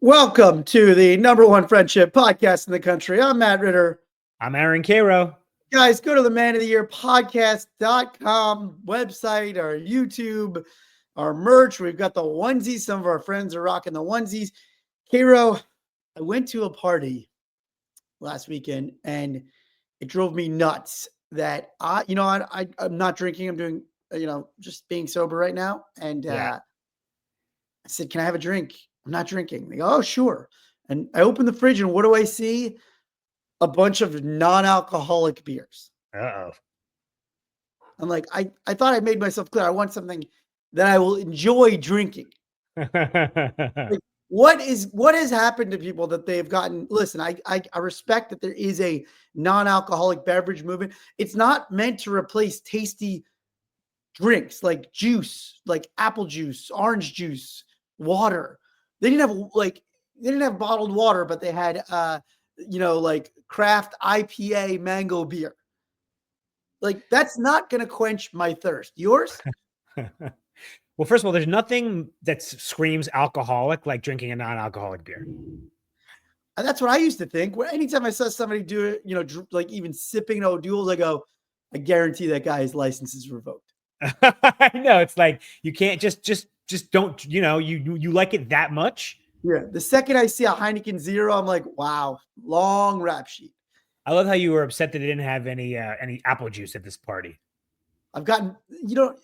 Welcome to the number one friendship podcast in the country. I'm Matt Ritter. I'm Aaron Karo. Guys, go to the Man of the Year podcast.com website, our YouTube, our merch. We've got the onesies. Some of our friends are rocking the onesies. Karo, I went to a party last weekend and it drove me nuts that I'm not drinking. I'm doing, just being sober right now. And I said, can I have a drink? I'm not drinking. They go, oh, sure. And I open the fridge and what do I see? A bunch of non-alcoholic beers. Uh-oh. I'm like, I thought I made myself clear. I want something that I will enjoy drinking. Like, what has happened to people that they've gotten? Listen, I respect that there is a non-alcoholic beverage movement. It's not meant to replace tasty drinks like juice, like apple juice, orange juice, water. They didn't have bottled water, but they had like craft IPA mango beer. Like, that's not going to quench my thirst. Yours? Well, first of all, there's nothing that screams alcoholic like drinking a non-alcoholic beer. And that's what I used to think. Anytime I saw somebody do it, like even sipping O'Doul's, I go, I guarantee that guy's license is revoked. I know. It's like, you can't just don't, you like it that much. Yeah. The second I see a Heineken Zero, I'm like, wow, long rap sheet. I love how you were upset that they didn't have any apple juice at this party. I've gotten, you don't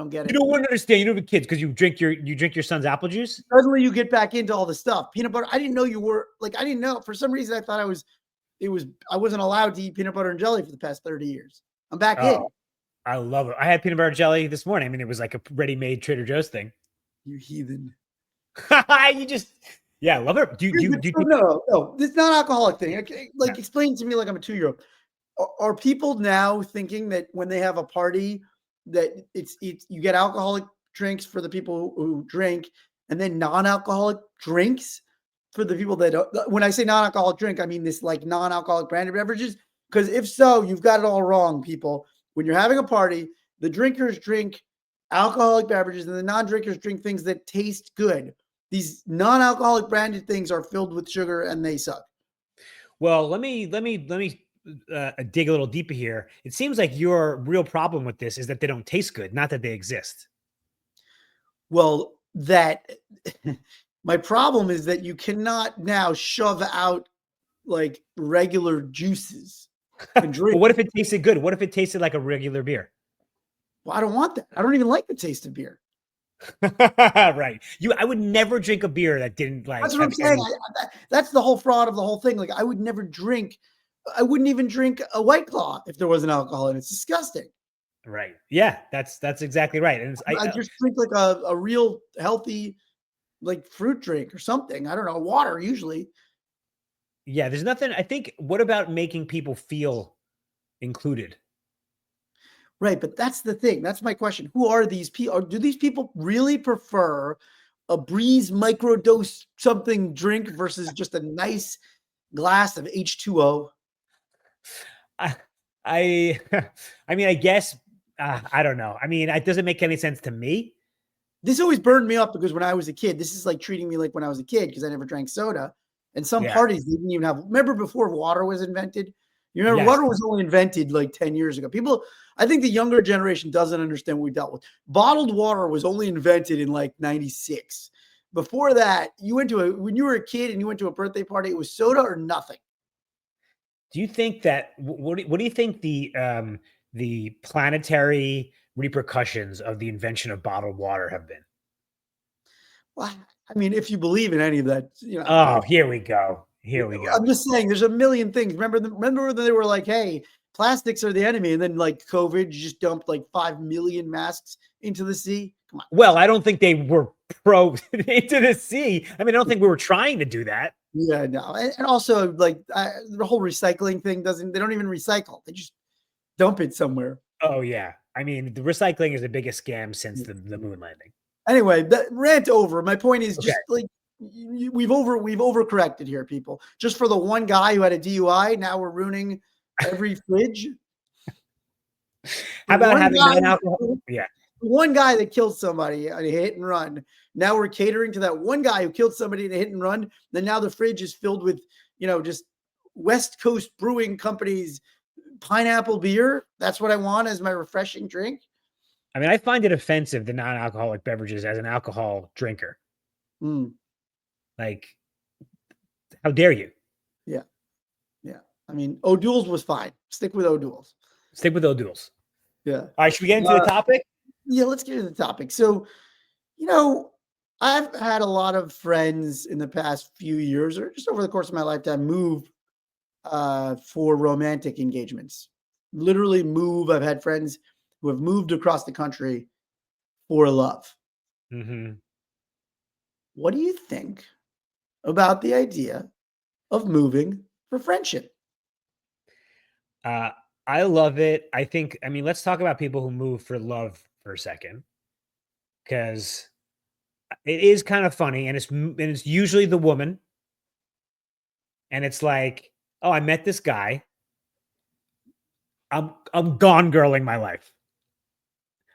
get it. You don't want to understand. You don't have kids because you drink your son's apple juice. Suddenly you get back into all the stuff. Peanut butter. I didn't know you were like, I didn't know. For some reason, I thought I wasn't allowed to eat peanut butter and jelly for the past 30 years. I'm back in. I love it. I had peanut butter jelly this morning. I mean, it was like a ready-made Trader Joe's thing. You heathen. I love it. No, this non-alcoholic thing. Okay, explain to me like I'm a 2-year-old. Are people now thinking that when they have a party that it's you get alcoholic drinks for the people who drink and then non-alcoholic drinks for the people that don't? When I say non-alcoholic drink, I mean this like non-alcoholic branded beverages. Because if so, you've got it all wrong, people. When you're having a party, the drinkers drink alcoholic beverages and the non-drinkers drink things that taste good. These non-alcoholic branded things are filled with sugar and they suck. Well, let me dig a little deeper here. It seems like your real problem with this is that they don't taste good, not that they exist. Well, my problem is that you cannot now shove out like regular juices and drink. Well, what if it tasted good? What if it tasted like a regular beer? Well, I don't want that. I don't even like the taste of beer. Right. I would never drink a beer that didn't like. That's what I'm saying. That's the whole fraud of the whole thing. Like, I would never drink. I wouldn't even drink a White Claw if there wasn't alcohol in it. It's disgusting. Right. Yeah, that's exactly right. And I just drink like a real healthy, like fruit drink or something. I don't know, water usually. Yeah, there's nothing. I think. What about making people feel included? Right, but that's the thing. That's my question. Who are these people? Do these people really prefer a Breeze microdose something drink versus just a nice glass of H2O? I mean, I guess, I don't know. I mean, it doesn't make any sense to me. This always burned me up because when I was a kid, this is like treating me like when I was a kid because I never drank soda. And some parties didn't even have, remember before water was invented? You remember water was only invented like 10 years ago. People, I think the younger generation doesn't understand what we dealt with. Bottled water was only invented in like 96. Before that, when you were a kid and you went to a birthday party, it was soda or nothing. Do you think that, what do you think the planetary repercussions of the invention of bottled water have been? Well, I mean, if you believe in any of that, Oh, here we go. Here we go. I'm just saying there's a million things. Remember they were like, hey, plastics are the enemy. And then like COVID just dumped like 5 million masks into the sea. Come on. Well, I don't think they were into the sea. I mean, I don't think we were trying to do that. Yeah, no. And also like the whole recycling thing they don't even recycle. They just dump it somewhere. Oh yeah. I mean, the recycling is the biggest scam since the moon landing. Anyway, that rant over. My point is just like, we've overcorrected here, people. Just for the one guy who had a DUI, now we're ruining every fridge. How about having non-alcohol? Yeah, one guy that killed somebody on a hit and run Now we're catering to that one guy who killed somebody in a hit and run. Then now the fridge is filled with, just West Coast Brewing Company's pineapple beer. That's what I want as my refreshing drink. I mean, I find it offensive, the non-alcoholic beverages, as an alcohol drinker. Like, how dare you? Yeah. I mean, O'Doul's was fine. Stick with O'Doul's. Yeah. All right, should we get into the topic? Yeah, let's get into the topic. So, I've had a lot of friends in the past few years, or just over the course of my lifetime, move for romantic engagements. Literally move. I've had friends who have moved across the country for love. What do you think about the idea of moving for friendship? I love it. Let's talk about people who move for love for a second, because it is kind of funny, and it's usually the woman, and it's like, oh, I met this guy. I'm gone girling my life.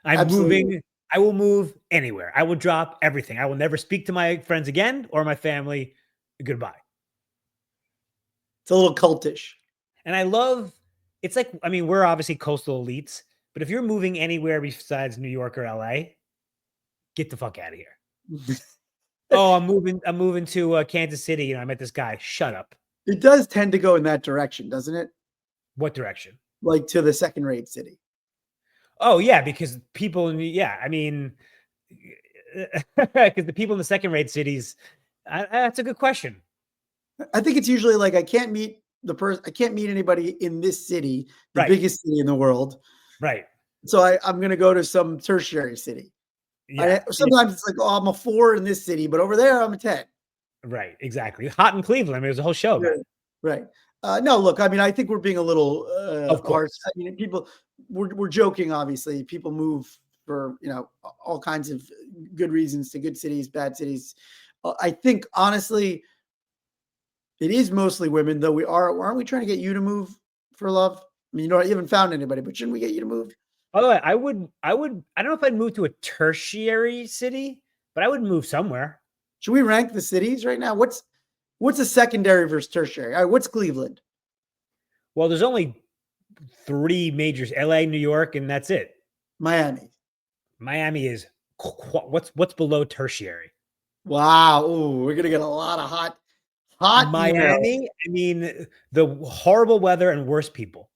I'm Absolutely. moving. I will move anywhere. I will drop everything. I will never speak to my friends again or my family. Goodbye. It's a little cultish. And I love, it's like, I mean, we're obviously coastal elites, but if you're moving anywhere besides New York or LA, get the fuck out of here. Oh, I'm moving to Kansas City. I met this guy. Shut up. It does tend to go in that direction, doesn't it? What direction? Like to the second-rate city. Oh yeah, because people, because the people in the second-rate cities, that's a good question. I think it's usually like, I can't meet anybody in this city, the biggest city in the world. Right. So I'm going to go to some tertiary city. Yeah. Sometimes it's like, oh, I'm a 4 in this city, but over there I'm a 10. Right. Exactly. Hot in Cleveland. I mean, there's a whole show about it. Right. No, look, I mean, I think we're being a little of course. harsh. I mean, we're joking, obviously. People move for, all kinds of good reasons to good cities, bad cities. I think, honestly, it is mostly women, though. Aren't we trying to get you to move for love? I mean, you haven't found anybody, but shouldn't we get you to move? By the way, I don't know if I'd move to a tertiary city, but I would move somewhere. Should we rank the cities right now? What's a secondary versus tertiary? All right, what's Cleveland? Well, there's only 3 majors: LA, New York, and that's it. Miami. Miami is what's below tertiary. Wow. Ooh, we're gonna get a lot of hot Miami. Emails. I mean, the horrible weather and worse people.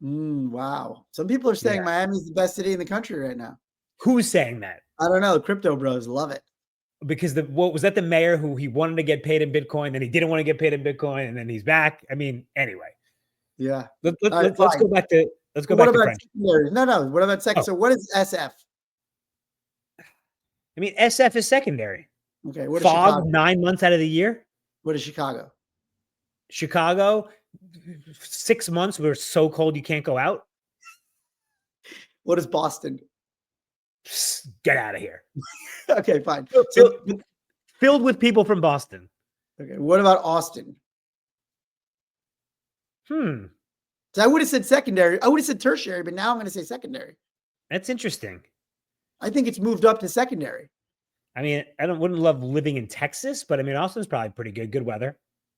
Wow. Some people are saying Miami's the best city in the country right now. Who's saying that? I don't know. Crypto bros love it. Because what was that, the mayor who he wanted to get paid in Bitcoin, then he didn't want to get paid in Bitcoin, and then he's back. I mean, anyway. Yeah. Let's go back to French. No. What about second? So what is SF? I mean, SF is secondary. Okay. What is Fog Chicago? 9 months out of the year. What is Chicago? Chicago, 6 months where it's so cold you can't go out. What is Boston? Get out of here. Okay, fine. Filled with people from Boston. Okay. What about Austin? So I would have said secondary. I would have said tertiary, but now I'm going to say secondary. That's interesting. I think it's moved up to secondary. I mean, wouldn't love living in Texas, but I mean, Austin's probably pretty good weather.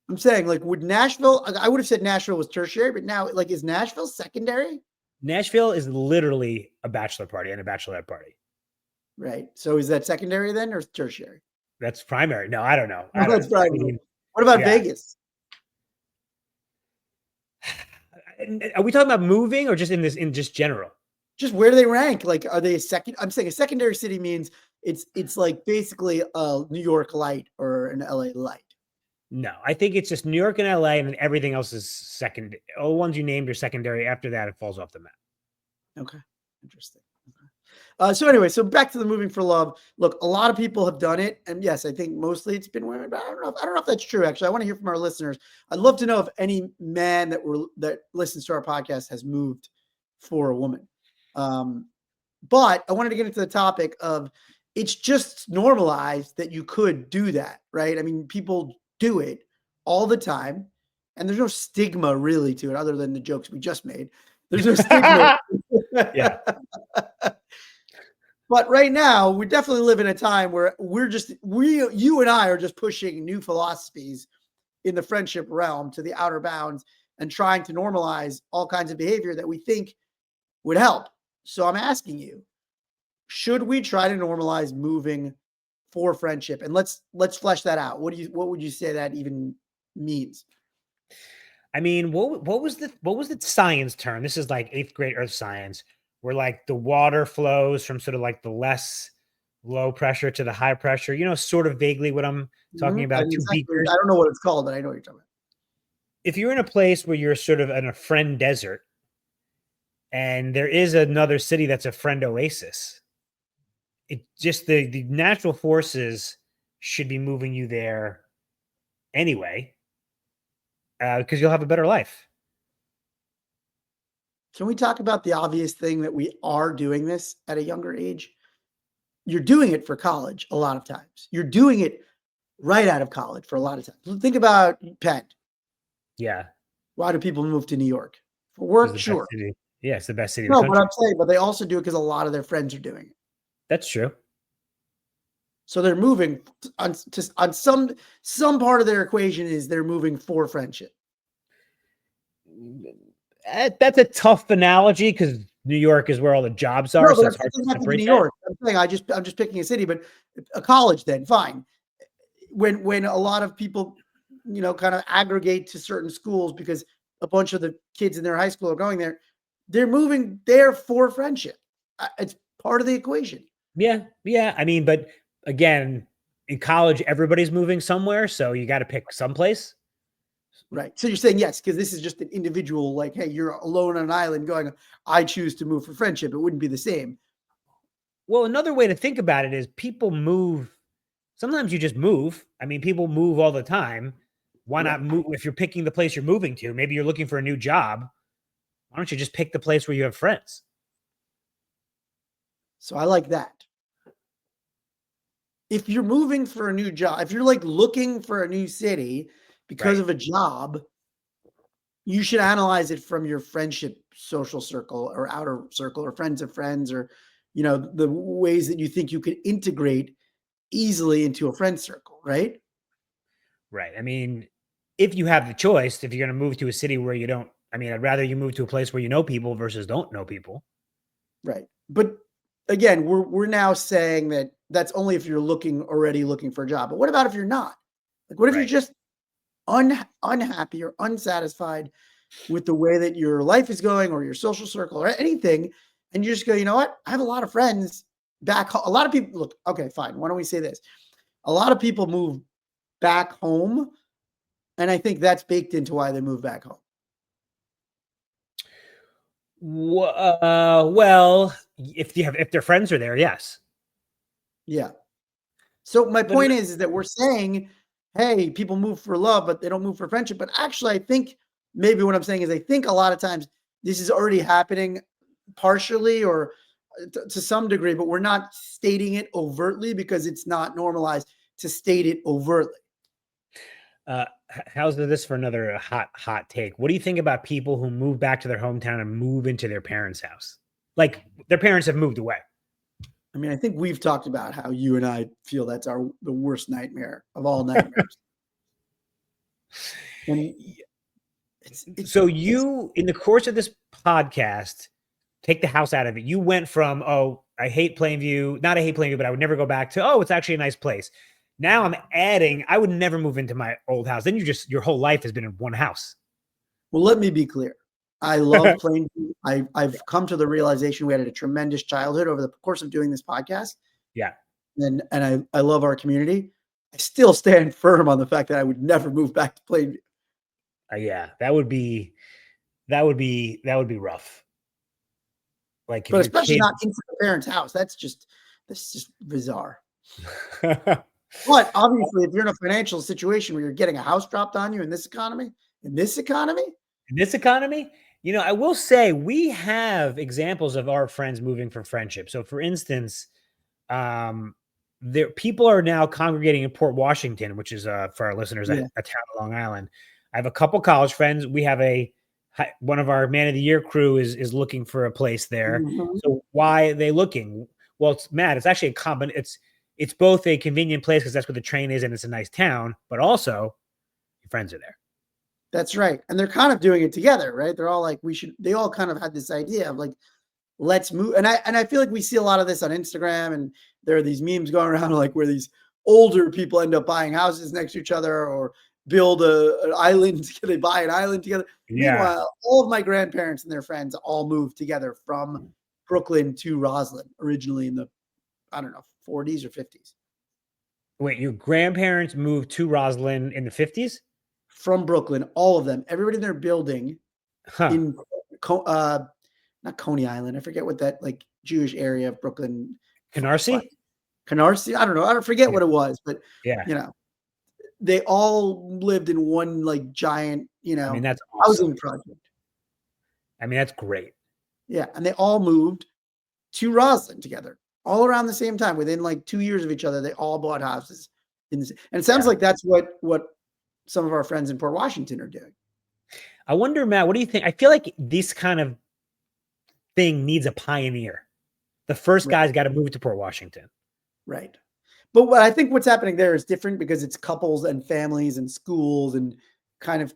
I'm saying, like, would Nashville? I would have said Nashville was tertiary, but now, like, is Nashville secondary? Nashville is literally a bachelor party and a bachelorette party. Right. So is that secondary then, or tertiary? That's primary. No, I don't know. That's primary. I mean, what about Vegas? Are we talking about moving or just in just general? Just where do they rank? Like, are they a second? I'm saying a secondary city means it's like basically a New York light or an LA light. No, I think it's just New York and LA, and then everything else is second. All the ones you named are secondary. After that, it falls off the map. Okay, interesting. Okay. So anyway, so back to the moving for love. Look, a lot of people have done it, and yes, I think mostly it's been women. But I don't know if that's true. Actually, I want to hear from our listeners. I'd love to know if any man that listens to our podcast has moved for a woman. But I wanted to get into the topic of, it's just normalized that you could do that, right? I mean, people do it all the time, and there's no stigma really to it other than the jokes we just made. There's no stigma. Yeah. But right now, we definitely live in a time where you and I are just pushing new philosophies in the friendship realm to the outer bounds and trying to normalize all kinds of behavior that we think would help. So I'm asking you, should we try to normalize moving for friendship? And let's flesh that out. What would you say that even means? I mean, what was the science term? This is like eighth grade earth science, where like the water flows from sort of like the less low pressure to the high pressure. Sort of vaguely what I'm talking I about. Two exactly. I beakers. don't know what it's called, but I know what you're talking about. If you're in a place where you're sort of in a friend desert, and there is another city that's a friend oasis, it just the natural forces should be moving you there anyway, because you'll have a better life. Can we talk about the obvious thing that we are doing this at a younger age? You're doing it for college a lot of times. You're doing it right out of college for a lot of times. Think about Penn. Yeah, Why do people move to New York? For it's work? the best Sure. city. Yeah, it's the best city in the No, but country. I'm saying, but they also do it because a lot of their friends are doing it. That's true. So they're moving on some part of their equation is they're moving for friendship. That's a tough analogy because New York is where all the jobs are, No, so but it's it hard to doesn't have to be separate New that. York. I'm saying I'm just picking a city, but a college then fine. When a lot of people, kind of aggregate to certain schools because a bunch of the kids in their high school are going there, they're moving there for friendship. It's part of the equation. Yeah, yeah. I mean, but again, in college, everybody's moving somewhere, so you got to pick someplace. Right. So you're saying yes, because this is just an individual, like, hey, you're alone on an island going, I choose to move for friendship. It wouldn't be the same. Well, another way to think about it is people move. Sometimes you just move. I mean, people move all the time. Why Right. not move if you're picking the place you're moving to? Maybe you're looking for a new job. Why don't you just pick the place where you have friends? So I like that. If you're moving for a new job, if you're like looking for a new city because Right. of a job, you should analyze it from your friendship social circle or outer circle or friends of friends or the ways that you think you could integrate easily into a friend circle, right? Right. I mean, if you have the choice, if you're going to move to a city where you don't, I mean, I'd rather you move to a place where you know people versus don't know people. Right. But again, we're now saying that that's only if you're already looking for a job. But what about if you're not? Like, what if you're Right. just unhappy or unsatisfied with the way that your life is going or your social circle or anything, and you just go, you know what? I have a lot of friends back home. A lot of people look, okay, fine. Why don't we say this? A lot of people move back home, and I think that's baked into why they move back home. Well, if their friends are there, yes. Yeah. So my But point is that we're saying, hey, people move for love, but they don't move for friendship. But actually, I think maybe what I'm saying is I think a lot of times this is already happening partially or to some degree, but we're not stating it overtly because it's not normalized to state it overtly. how's this for another hot take? What do you think about people who move back to their hometown and move into their parents' house? Like their parents have moved away. I mean, I think we've talked about how you and I feel that's the worst nightmare of all nightmares. And it's So it's you, in the course of this podcast, take the house out of it. You went from, oh, I hate Plainview, not I hate Plainview, but I would never go back to, oh, it's actually a nice place. Now I'm adding, I would never move into my old house. Then your whole life has been in one house. well, let me be clear. I love Plainview. I've come to the realization we had a tremendous childhood over the course of doing this podcast. Yeah. And I love our community. I still stand firm on the fact that I would never move back to Plainview. Yeah. That would be rough. Like if But your especially kid. not into the parents' house. That's just bizarre. But obviously, if you're in a financial situation where you're getting a house dropped on you in this economy, In this economy, I will say we have examples of our friends moving for friendship. So, for instance, there people are now congregating in Port Washington, which is for our listeners yeah. a town of Long Island. I have a couple college friends. We have one of our Man of the Year crew is looking for a place there. Mhm. So, why are they looking? Well, it's Matt. It's actually a it's both a convenient place because that's where the train is and it's a nice town, but also your friends are there. That's right. And they're kind of doing it together, right? They're all like, they all kind of had this idea of like, let's move. And I feel like we see a lot of this on Instagram, and there are these memes going around like where these older people end up buying houses next to each other or build an island. They buy an island together. Yeah. Meanwhile, all of my grandparents and their friends all moved together from Brooklyn to Roslyn originally in the, I don't know, 40s or 50s. Wait, your grandparents moved to Roslyn in the 50s? From Brooklyn, all of them, everybody in their building Huh. in not Coney Island. I forget what that like Jewish area of Brooklyn. Canarsie? Canarsie. I don't know. I don't forget Yeah. what it was, but Yeah. you know, they all lived in one like giant, I mean, that's awesome. housing project. I mean, that's great. Yeah, and they all moved to Roslyn together, all around the same time. Within like 2 years of each other, they all bought houses. And it sounds like that's what some of our friends in Port Washington are doing. I wonder, Matt, what do you think? I feel like this kind of thing needs a pioneer. The first guy's got to move to Port Washington. Right. But what I think what's happening there is different because it's couples and families and schools and kind of,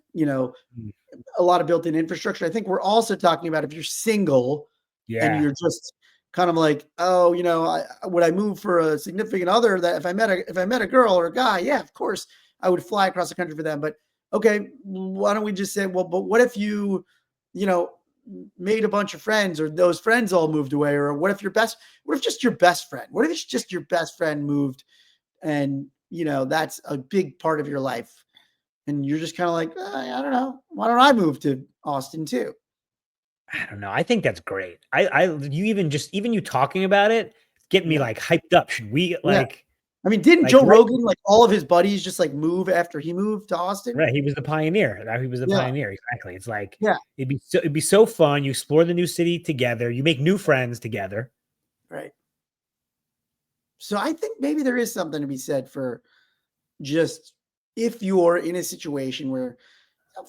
a lot of built-in infrastructure. I think we're also talking about if you're single and you're just kind of like, oh, would I move for a significant other that if I met a girl or a guy, yeah, of course I would fly across the country for them. But okay, why don't we just say, well, but what if you made a bunch of friends or those friends all moved away? Or what if just your best friend? What if it's just your best friend moved and, that's a big part of your life? And you're just kind of like, I don't know. Why don't I move to Austin too? I don't know. I think that's great. You even you talking about it, getting me like hyped up. Should we like? I mean, didn't Joe Rogan, like all of his buddies just like move after he moved to Austin? Right. He was the pioneer. He was the pioneer. Exactly. It's like, yeah, it'd be so fun. You explore the new city together. You make new friends together. Right. So I think maybe there is something to be said for just if you're in a situation where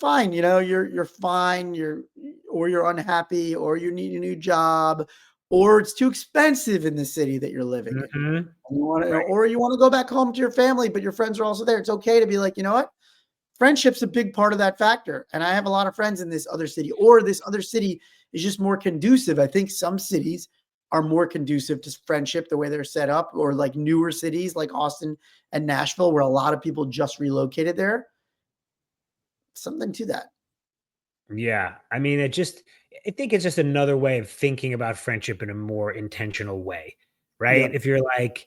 fine, you're fine, you're unhappy, or you need a new job, or it's too expensive in the city that you're living in. Or you want to go back home to your family, but your friends are also there. It's okay to be like, you know what? Friendship's a big part of that factor. And I have a lot of friends in this other city, or this other city is just more conducive. I think some cities are more conducive to friendship the way they're set up, or like newer cities like Austin and Nashville, where a lot of people just relocated there. Something to that. Yeah. I mean, I think it's just another way of thinking about friendship in a more intentional way, right? Yeah. If you're like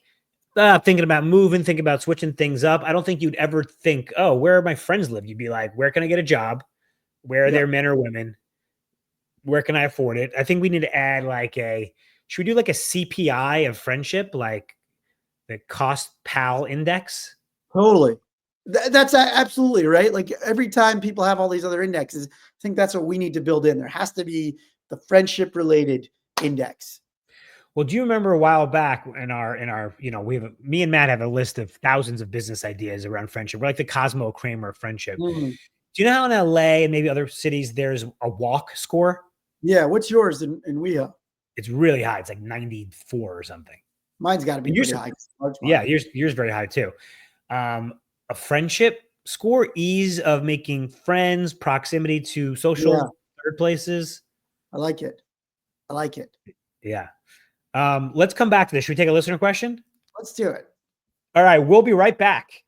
thinking about moving, thinking about switching things up, I don't think you'd ever think, oh, where are my friends live? You'd be like, where can I get a job? Where are there men or women? Where can I afford it? I think we need to add should we do like a CPI of friendship, like the cost pal index? Totally. That's absolutely right. Like every time people have all these other indexes, I think that's what we need to build in. There has to be the friendship related index. Well, do you remember a while back in our, me and Matt have a list of thousands of business ideas around friendship. We're like the Cosmo Kramer of friendship. Mm-hmm. Do you know how in LA and maybe other cities there's a walk score? Yeah. What's yours in WeHo? It's really high. It's like 94 or something. Mine's got to be pretty high. Yeah, yours very high too. A friendship score, ease of making friends, proximity to social third places. I like it. Yeah. Let's come back to this. Should we take a listener question? Let's do it. All right. We'll be right back.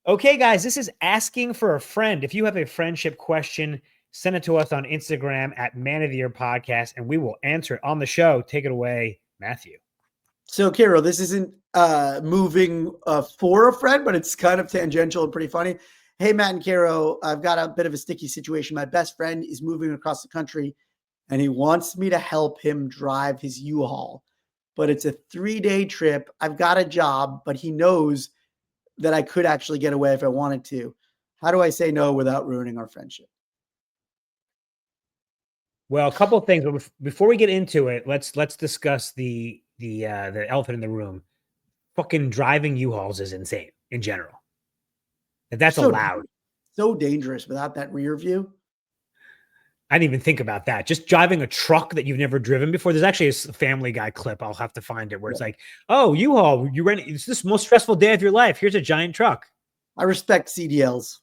Okay, guys, this is asking for a friend. If you have a friendship question, send it to us on Instagram at Man of the Year Podcast, and we will answer it on the show. Take it away, Matthew. So, Karo, this isn't moving for a friend, but it's kind of tangential and pretty funny. Hey, Matt and Karo, I've got a bit of a sticky situation. My best friend is moving across the country, and he wants me to help him drive his U-Haul. But it's a 3-day trip. I've got a job, but he knows that I could actually get away if I wanted to. How do I say no without ruining our friendship? Well, a couple of things, but before we get into it, let's discuss the elephant in the room. Fucking driving U-Hauls is insane in general. That's allowed. So dangerous without that rear view. I didn't even think about that. Just driving a truck that you've never driven before. There's actually a Family Guy clip. I'll have to find it where it's like, oh, U-Haul, you rent. It's this most stressful day of your life. Here's a giant truck. I respect CDLs.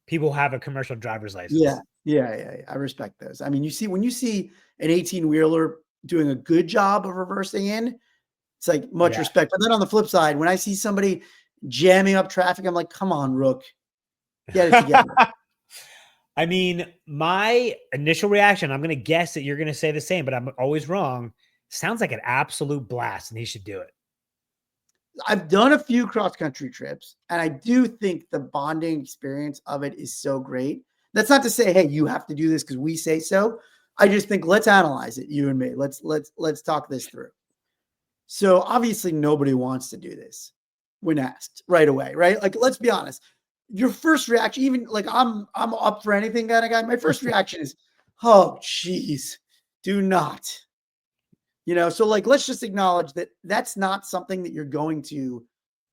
People have a commercial driver's license. Yeah. I respect those. I mean, when you see an 18-wheeler doing a good job of reversing in, it's like much respect. But then on the flip side, when I see somebody jamming up traffic, I'm like, come on, Rook, get it together. I mean, my initial reaction, I'm going to guess that you're going to say the same, but I'm always wrong. Sounds like an absolute blast, and he should do it. I've done a few cross-country trips, and I do think the bonding experience of it is so great. That's not to say, hey, you have to do this because we say so. I just think let's analyze it, you and me. Let's talk this through. So obviously nobody wants to do this when asked right away, right? Like, let's be honest. Your first reaction, even like I'm up for anything kind of guy. My first reaction is, oh, geez, do not. So like, let's just acknowledge that that's not something that you're going to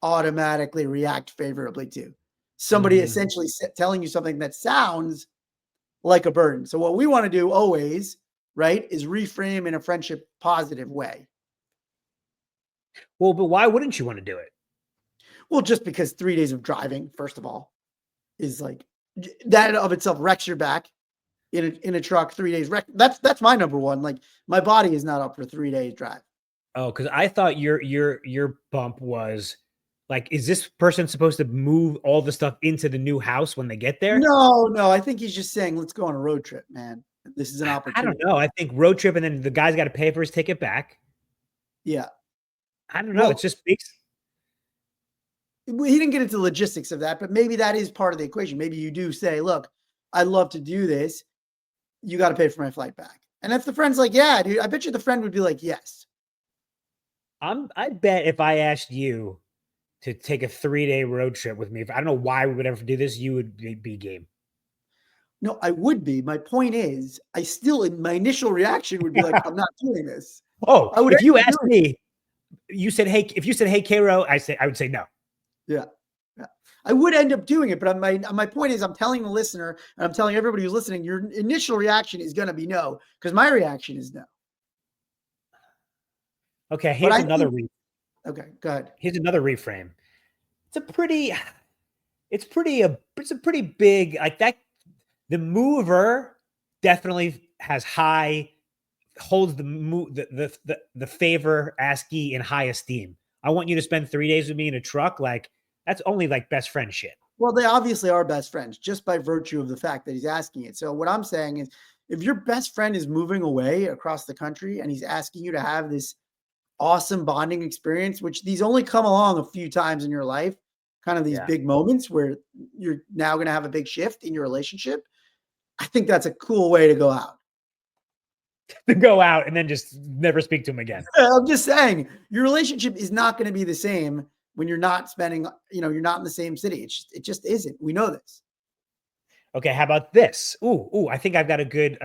automatically react favorably to. Somebody essentially telling you something that sounds like a burden. So what we want to do always, right, is reframe in a friendship positive way. Well, but why wouldn't you want to do it? Well, just because 3 days of driving, first of all, is like that of itself wrecks your back in a truck. 3 days wreck. That's my number one. Like, my body is not up for 3 days drive. Oh, because I thought your bump was like, is this person supposed to move all the stuff into the new house when they get there? No. I think he's just saying, let's go on a road trip, man. This is an opportunity. I don't know. I think road trip, and then the guy's got to pay for his ticket back. Yeah. I don't know. Well, it's just he didn't get into logistics of that, but maybe that is part of the equation. Maybe you do say, look, I'd love to do this. You got to pay for my flight back. And if the friend's like, yeah, dude, I bet you the friend would be like, yes. I bet if I asked you to take a 3-day road trip with me, I don't know why we would ever do this, you would be game. No, I would be. My point is, my initial reaction would be like, I'm not doing this. Oh, if you asked me, if you said, hey, Karo, I would say no. Yeah. I would end up doing it, but my point is, I'm telling the listener, and I'm telling everybody who's listening, your initial reaction is going to be no, because my reaction is no. Okay, here's another okay, go ahead. Here's another reframe. It's a pretty big, like that. The mover definitely holds the favor askee in high esteem. I want you to spend 3 days with me in a truck. Like, that's only like best friend shit. Well, they obviously are best friends just by virtue of the fact that he's asking it. So what I'm saying is, if your best friend is moving away across the country and he's asking you to have this awesome bonding experience, which these only come along a few times in your life, kind of these big moments where you're now going to have a big shift in your relationship, I think that's a cool way to go out. To go out and then just never speak to him again. I'm just saying, your relationship is not going to be the same when you're not spending, you're not in the same city. It just isn't. We know this. Okay, how about this? Ooh, I think I've got a good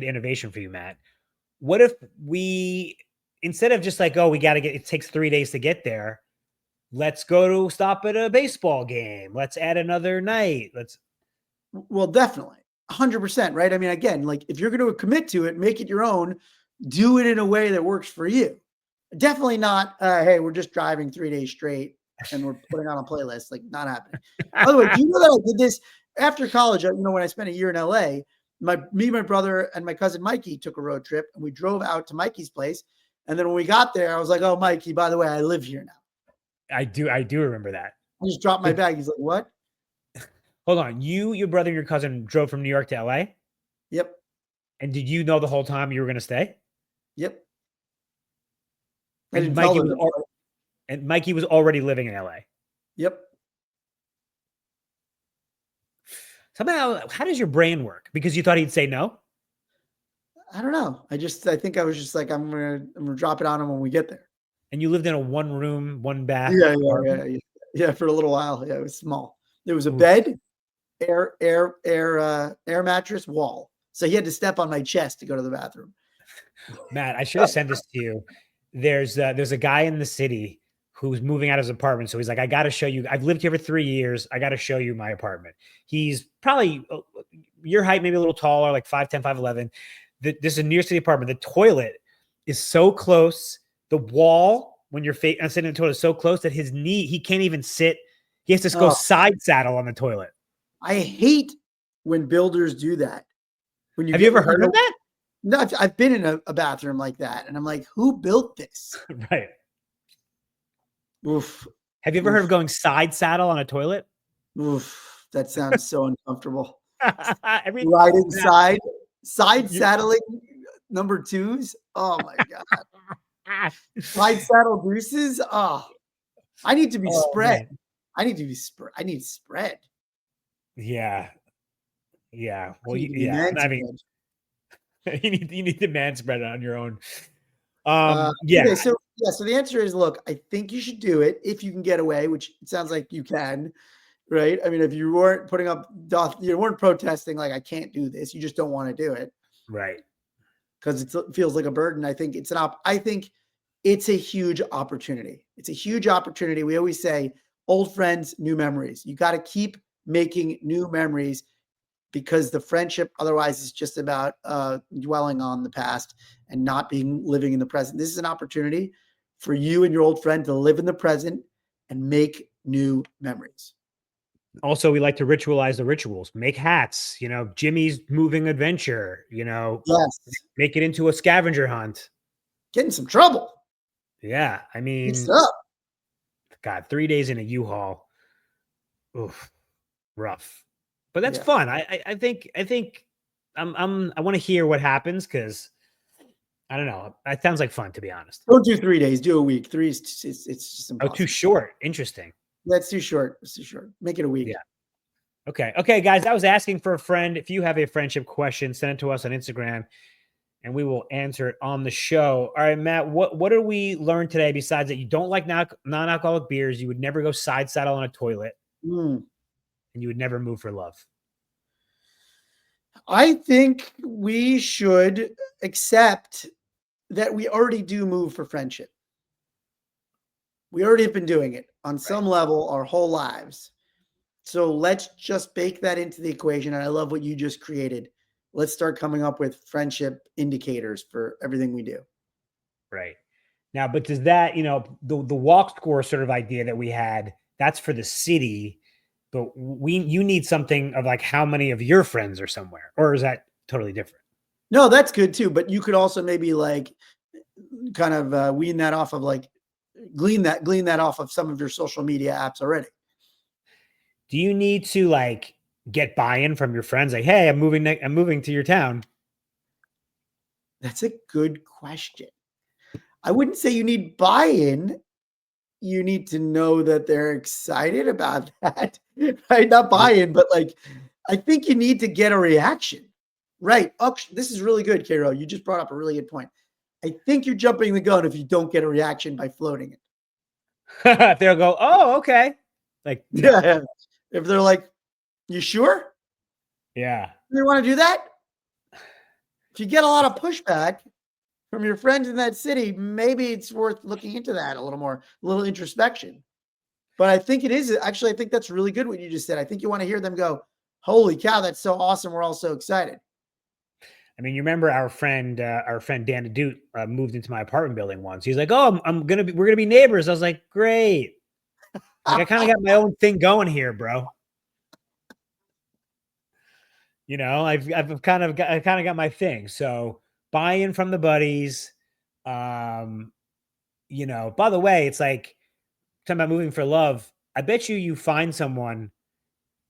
innovation for you, Matt. What if we, instead of just like, oh, it takes 3 days to get there, let's go to stop at a baseball game. Let's add another night. Well, definitely. 100%, right? I mean, again, like, if you're going to commit to it, make it your own, do it in a way that works for you. Definitely not, hey, we're just driving 3 days straight and we're putting on a playlist. Like, not happening. By the way, do you know that I did this after college? When I spent a year in LA, my brother and my cousin Mikey took a road trip, and we drove out to Mikey's place. And then when we got there, I was like, oh, Mikey, by the way, I live here now. I do remember that. I just dropped my bag. He's like, what? Hold on. Your brother and your cousin drove from New York to LA? Yep. And did you know the whole time you were going to stay? Yep. And Mikey was already living in LA. Yep. Somehow, how does your brain work? Because you thought he'd say no? I don't know. I think I was just like, I'm gonna drop it on him when we get there. And you lived in a 1-room, 1-bath. Yeah. For a little while. Yeah, it was small. There was a bed, air mattress, wall. So he had to step on my chest to go to the bathroom. Matt, I should have sent this to you. There's a guy in the city who's moving out of his apartment. So he's like, I got to show you. I've lived here for 3 years. I got to show you my apartment. He's probably your height, maybe a little taller, like 5'10", 5'11". This is a New York City apartment. The toilet is so close. The wall, when you're sitting in the toilet, is so close that his knee, he can't even sit. He has to go Oh, side saddle on the toilet. I hate when builders do that. When Have you ever heard of that? No, I've been in a bathroom like that, and I'm like, who built this? Right. Oof. Have you ever heard of going side saddle on a toilet? Oof. That sounds so uncomfortable. Every Riding now, side saddling number twos. Oh my God. Side saddle deuces. Oh, I need to be spread. Man. I need to be spread. I need spread. Yeah. Yeah. Well, I need to be yeah. man I mean, spread. you need the man spread on your own. Yeah. Okay, so so the answer is, look, I think you should do it if you can get away, which it sounds like you can, right? I mean, if you weren't putting up, you weren't protesting like I can't do this, you just don't want to do it Right. because it feels like a burden. I think I think it's a huge opportunity. It's a huge opportunity. We always say, old friends, new memories. You got to keep making new memories because the friendship otherwise is just about dwelling on the past and not living in the present. This is an opportunity for you and your old friend to live in the present and make new memories. Also, we like to ritualize the rituals, make hats, Jimmy's moving adventure, Yes. make it into a scavenger hunt. Get in some trouble. Yeah. I Mix mean, it up. God, 3 days in a U-Haul. Oof, rough. But that's Yeah. fun. I think I want to hear what happens because I don't know. That sounds like fun, to be honest. Don't do 3 days. Do a week. Three is it's just Oh, impossible. too short. Interesting. That's too short. It's too short. Make it a week. Yeah. Okay, guys. I was asking for a friend. If you have a friendship question, send it to us on Instagram, and we will answer it on the show. All right, Matt. What did we learn today? Besides that, you don't like non-alcoholic beers. You would never go side saddle on a toilet, and you would never move for love. I think we should accept that we already do move for friendship. We already have been doing it on some level our whole lives. So let's just bake that into the equation. And I love what you just created. Let's start coming up with friendship indicators for everything we do. Right. Now, but does that, the walk score sort of idea that we had, that's for the city, but you need something of like how many of your friends are somewhere, or is that totally different? No, that's good too. But you could also maybe like kind of wean that off of like glean that off of some of your social media apps already. Do you need to like get buy-in from your friends? Like, hey, I'm moving to your town. That's a good question. I wouldn't say you need buy-in. You need to know that they're excited about that, right? Not buy-in, but like, I think you need to get a reaction, right? Oh, this is really good, Karo. You just brought up a really good point. I think you're jumping the gun if you don't get a reaction by floating it. They'll go, oh, okay. Like, yeah. If they're like, you sure? Yeah. You want to do that? If you get a lot of pushback from your friends in that city, maybe it's worth looking into that a little more, a little introspection. But I think it is actually, I think that's really good what you just said. I think you want to hear them go, holy cow, that's so awesome. We're all so excited. I mean, you remember our friend Dan Adute moved into my apartment building once. He's like, "Oh, we're gonna be neighbors." I was like, "Great!" Like, I kind of got my own thing going here, bro. I've kind of got my thing. So buy-in from the buddies. By the way, it's like talking about moving for love. I bet you find someone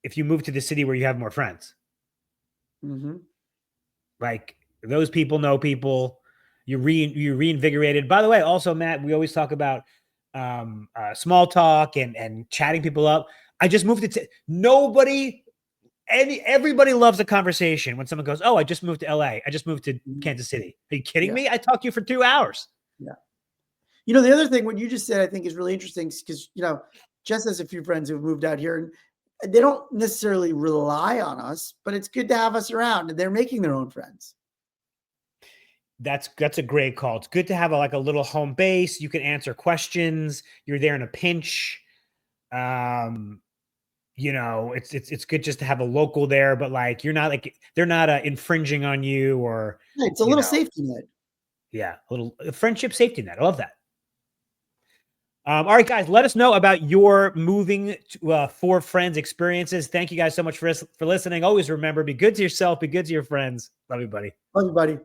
if you move to the city where you have more friends. Mm-hmm. Like those people know people. You're reinvigorated. By the way, also Matt, we always talk about small talk and chatting people up. I just moved to everybody loves a conversation when someone goes, "Oh, I just moved to LA. I just moved to Kansas City." Are you kidding me? I talked to you for 2 hours. Yeah. The other thing, what you just said, I think is really interesting because, Jess has a few friends who've moved out here and they don't necessarily rely on us, but it's good to have us around and they're making their own friends. That's a great call. It's good to have a little home base. You can answer questions. You're there in a pinch. you know, it's good just to have a local there, but like you're not like they're not infringing on you or Yeah, it's a you little know, safety net. yeah, a little friendship safety net. I love that. All right, guys, let us know about your moving to, for friends experiences. Thank you guys so much for listening. Always remember, be good to yourself, be good to your friends. Love you, buddy. Love you, buddy.